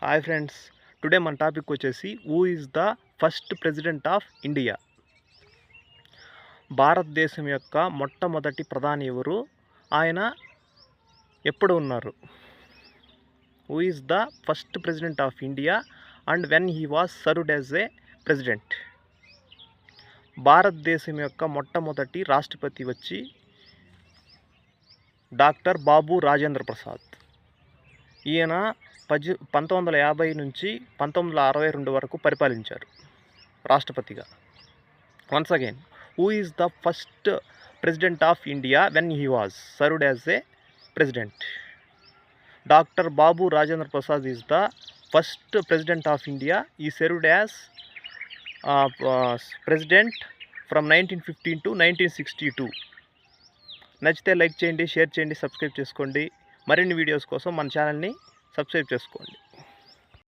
Hi friends, today మన topic వచ్చేసి who is the first president of India. భారతదేశం యొక్క మొట్టమొదటి ప్రధాని ఎవరు, ఆయన ఎప్పుడు ఉన్నారు? Who is the first president of India and when he was served as a president. భారతదేశం యొక్క మొట్టమొదటి రాష్ట్రపతి వచ్చి డాక్టర్ బాబు రాజేంద్ర ప్రసాద్. ఈయన 1950 నుంచి 1962 వరకు పరిపాలించారు రాష్ట్రపతిగా. Once again, who is the first president of India when he was served as a president? Doctor Babu Rajendra Prasad is the first president of India. He served as president from 1915 to 1962. నచ్చితే లైక్ చేయండి, share చేయండి, subscribe చేసుకోండి. మరిన్ని videos కోసం మన ఛానల్ని subscribe చేసుకోండి.